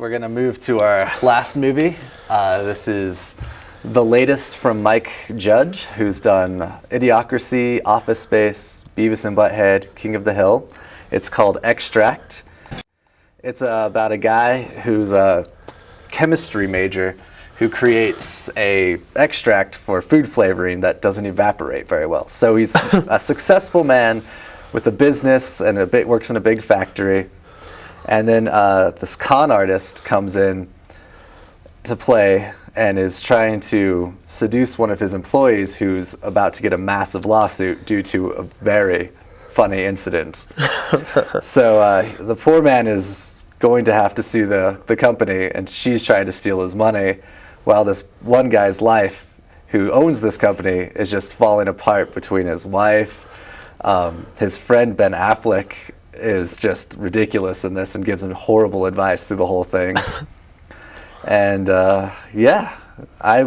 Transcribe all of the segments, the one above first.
we're going to move to our last movie. This is the latest from Mike Judge, who's done Idiocracy, Office Space, Beavis and Butthead, King of the Hill. It's called Extract. It's about a guy who's a chemistry major who creates a extract for food flavoring that doesn't evaporate very well. So he's a successful man with a business and works in a big factory. And then this con artist comes in to play and is trying to seduce one of his employees who's about to get a massive lawsuit due to a very funny incident. So the poor man is going to have to sue the company, and she's trying to steal his money, while this one guy's life, who owns this company, is just falling apart between his wife. His friend Ben Affleck is just ridiculous in this and gives him horrible advice through the whole thing. And yeah, I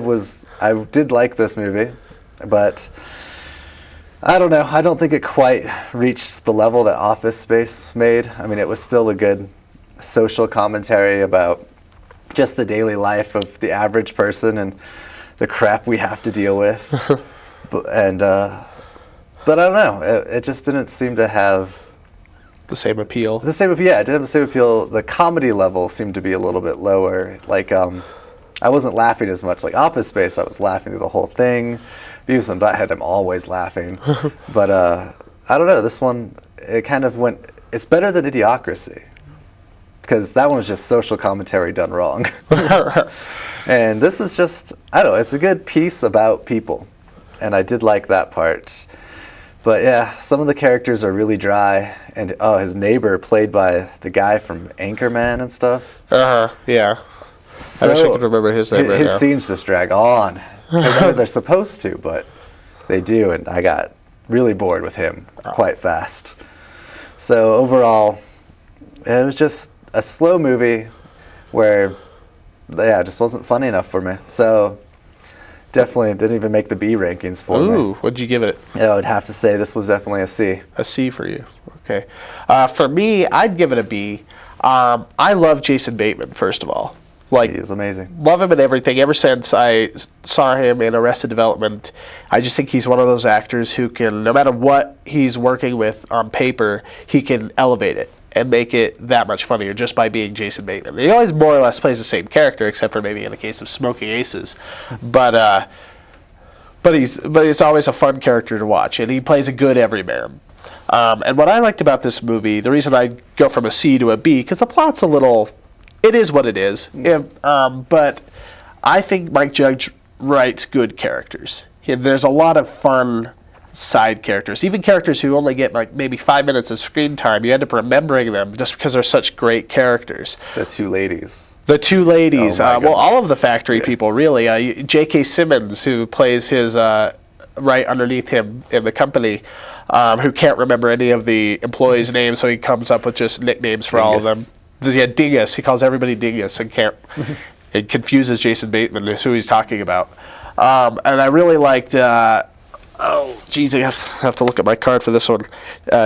did like this movie, but I don't know. I don't think it quite reached the level that Office Space made. I mean, it was still a good social commentary about just the daily life of the average person and the crap we have to deal with. But I don't know. It just didn't seem to have the same appeal. Yeah, it didn't have the same appeal. The comedy level seemed to be a little bit lower. Like, I wasn't laughing as much. Like Office Space, I was laughing through the whole thing. Beavis and Butthead, I'm always laughing. But I don't know. This one, it kind of went. It's better than Idiocracy, because that one was just social commentary done wrong. And this is just, I don't know. It's a good piece about people, and I did like that part. But yeah, some of the characters are really dry, and his neighbor, played by the guy from Anchorman and stuff. Yeah. So, I wish I could remember his name right now. His scenes just drag on. I know they're supposed to, but they do, and I got really bored with him quite fast. So overall, it was just a slow movie where, yeah, it just wasn't funny enough for me. So definitely didn't even make the B rankings for me. Ooh, what'd you give it? Yeah, I would have to say this was definitely a C. A C for you. Okay. For me, I'd give it a B. I love Jason Bateman, first of all. Like, he is amazing. Love him in everything. Ever since I saw him in Arrested Development, I just think he's one of those actors who can, no matter what he's working with on paper, he can elevate it and make it that much funnier just by being Jason Bateman. He always more or less plays the same character, except for maybe in the case of Smoking Aces. But it's always a fun character to watch, and he plays a good everyman. And what I liked about this movie, the reason I go from a C to a B, because the plot's a little, it is what it is. But I think Mike Judge writes good characters. There's a lot of fun side characters, even characters who only get like maybe 5 minutes of screen time. You end up remembering them just because they're such great characters. The two ladies. Well, all of the factory people, really. J.K. Simmons, who plays his right underneath him in the company, who can't remember any of the employees' names, so he comes up with just nicknames for all of them. Yeah, Dingus. He calls everybody Dingus and can't. It confuses Jason Bateman as who he's talking about. And I really liked. I have to look at my card for this one.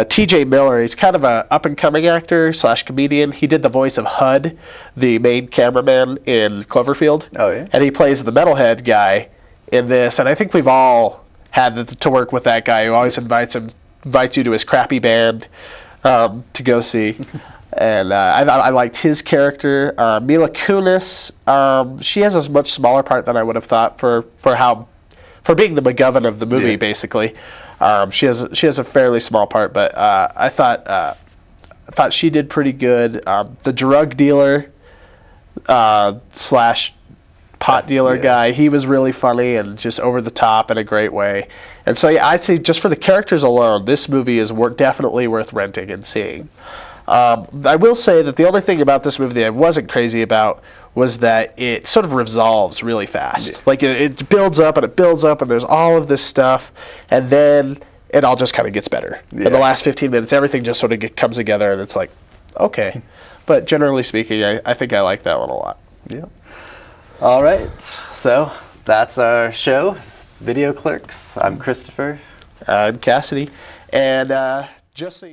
T.J. Miller, he's kind of a up-and-coming actor / comedian. He did the voice of HUD, the main cameraman in Cloverfield. Oh, yeah? And he plays the metalhead guy in this. And I think we've all had to work with that guy who always invites you to his crappy band to go see. And I liked his character. Mila Kunis, she has a much smaller part than I would have thought for being the McGovern of the movie, basically. She has a fairly small part, but I thought she did pretty good. The drug dealer / pot dealer guy, he was really funny and just over the top in a great way. And so yeah, I'd say just for the characters alone, this movie is definitely worth renting and seeing. I will say that the only thing about this movie that I wasn't crazy about was that it sort of resolves really fast. Yeah. Like it builds up and it builds up and there's all of this stuff, and then it all just kind of gets better. Yeah. In the last 15 minutes, everything just sort of comes together and it's like, okay. But generally speaking, I think I like that one a lot. Yeah. All right. So that's our show. Video Clerks. I'm Christopher. I'm Cassidy. And just so you